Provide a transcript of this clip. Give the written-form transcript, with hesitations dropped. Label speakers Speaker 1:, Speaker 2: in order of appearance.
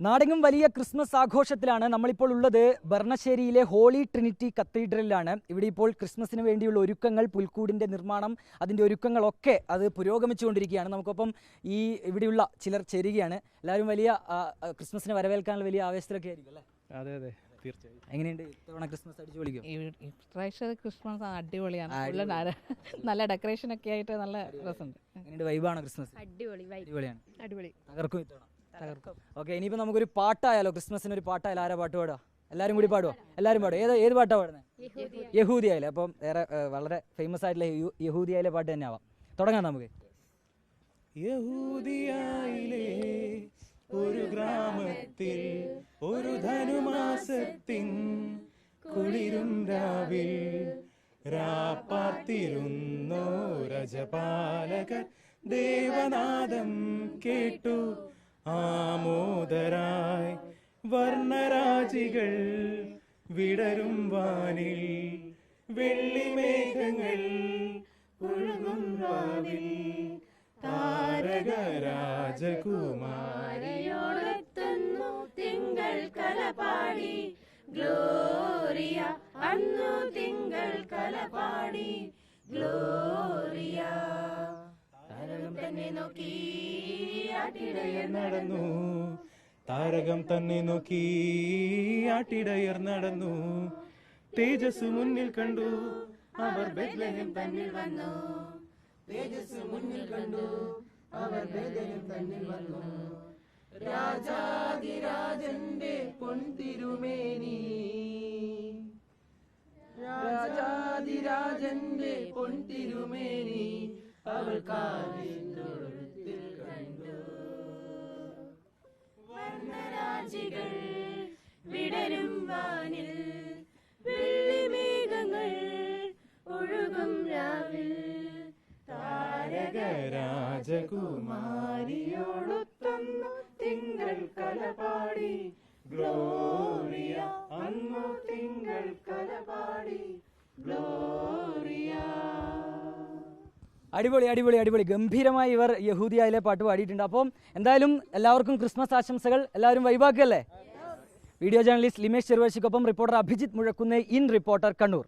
Speaker 1: നാടെങ്ങും വലിയ ക്രിസ്മസ് ആഘോഷത്തിലാണ് നമ്മളിപ്പോൾ ഉള്ളത്. ബർണശ്ശേരിയിലെ ഹോളി ട്രിനിറ്റി കത്തീഡ്രലിലാണ്. ഇവിടെ ഇപ്പോൾ ക്രിസ്മസിന് വേണ്ടിയുള്ള ഒരുക്കങ്ങൾ, പുൽക്കൂടിൻ്റെ നിർമ്മാണം, അതിൻ്റെ ഒരുക്കങ്ങളൊക്കെ അത് പുരോഗമിച്ചുകൊണ്ടിരിക്കുകയാണ്. നമുക്കൊപ്പം ഇവിടെയുള്ള ചിലർ ചേരുകയാണ്. എല്ലാവരും വലിയ ക്രിസ്മസിനെ വരവേൽക്കാനുള്ള വലിയ ആവേശത്തിലൊക്കെ ആയിരിക്കും അല്ലേ?
Speaker 2: അതെ അതെ, തീർച്ചയായും.
Speaker 1: എങ്ങനെയുണ്ട് ഇത്തവണ ക്രിസ്മസ്? അടിച്ചു പൊളിക്കും.
Speaker 3: ഇപ്രാവശ്യം ക്രിസ്മസ് അടിപൊളിയാണ്. നല്ല ഡെക്കറേഷൻ ഒക്കെ ആയിട്ട് നല്ല രസമുണ്ട്.
Speaker 1: എങ്ങനെയുണ്ട്? വൈബാണ് ക്രിസ്മസ്? അടിപൊളിയാണ്.
Speaker 3: അടിപൊളി.
Speaker 1: തകർക്കും ഇത്തവണ. ഓക്കെ, ഇനിയിപ്പോൾ നമുക്കൊരു പാട്ടായാലോ? ക്രിസ്മസിന് ഒരു പാട്ടായാലോ? ആരാ പാട്ട് പാടുക? എല്ലാവരും കൂടി പാടുമോ? എല്ലാവരും പാടും. ഏത് പാട്ടാണ് പാടുന്നത്? യഹൂദിയായാലേ. അപ്പം വളരെ ഫേമസ് ആയിട്ടുള്ള യഹൂദിയായിലെ പാട്ട് തന്നെ ആവാം. തുടങ്ങാം നമുക്ക്.
Speaker 2: യഹൂദിയായിലെ ഒരു ഗ്രാമത്തിൽ ഒരു ധനുമാസത്തിൻ കുളിരും രാവിൽ രാപ്പാർത്തിരുന്നോ രജപാലകർ ദേവനാദം കേട്ടു ആമോദരായി വർണ്ണരാജികൾ വിടരും വാനിൽ വെള്ളിമേഘങ്ങൾ ഒഴുകും രാവിൽ താരകരാജകുമാരിയോടെത്തുന്നു തിങ്കൾ കലപാടി ഗ്ലോറിയ അന്നു തിങ്കൾ കലപാടി ഗ്ലോറിയ. താരകം തന്നെ നോക്കി ആട്ടിടയർ നടന്നു, താരകം തന്നെ നോക്കി ആട്ടിടയർ നടന്നു, തേജസ് മുന്നിൽ കണ്ടു അവർ ബെത്ലഹേം തന്നിൽ വന്നു, തേജസ് മുന്നിൽ കണ്ടു അവർ ബെത്ലഹേം തന്നിൽ വന്നു. രാജാതിരാജന്റെ പൊൻതിരുമേനി, രാജാതിരാജന്റെ പൊൻതിരുമേനി അവൾ കാലിൽ കണ്ടു. വർണ്ണരാജികൾ വിടരും വാനിൽ വെള്ളിമേഘങ്ങൾ ഒഴുകും രാവിൽ താരകരാജകുമാരിയോടൊത്തുന്നു തിങ്കൾ കലപാടി ഗ്ലോറിയ അന്നു തിങ്കൾ കലപാടി ഗ്ലോറിയ.
Speaker 1: അടിപൊളി അടിപൊളി അടിപൊളി. ഗംഭീരമായി ഇവർ യഹൂദിയായിലെ പാട്ട് പാടിയിട്ടുണ്ട്. അപ്പം എന്തായാലും എല്ലാവർക്കും ക്രിസ്മസ് ആശംസകൾ. എല്ലാവരും വൈബാക്കല്ലേ? വീഡിയോ ജേർണലിസ്റ്റ് ലിമേഷ് ചെറുവശിക്കൊപ്പം റിപ്പോർട്ടർ അഭിജിത്ത് മുഴക്കുന്നേ, ഇൻ റിപ്പോർട്ടർ, കണ്ണൂർ.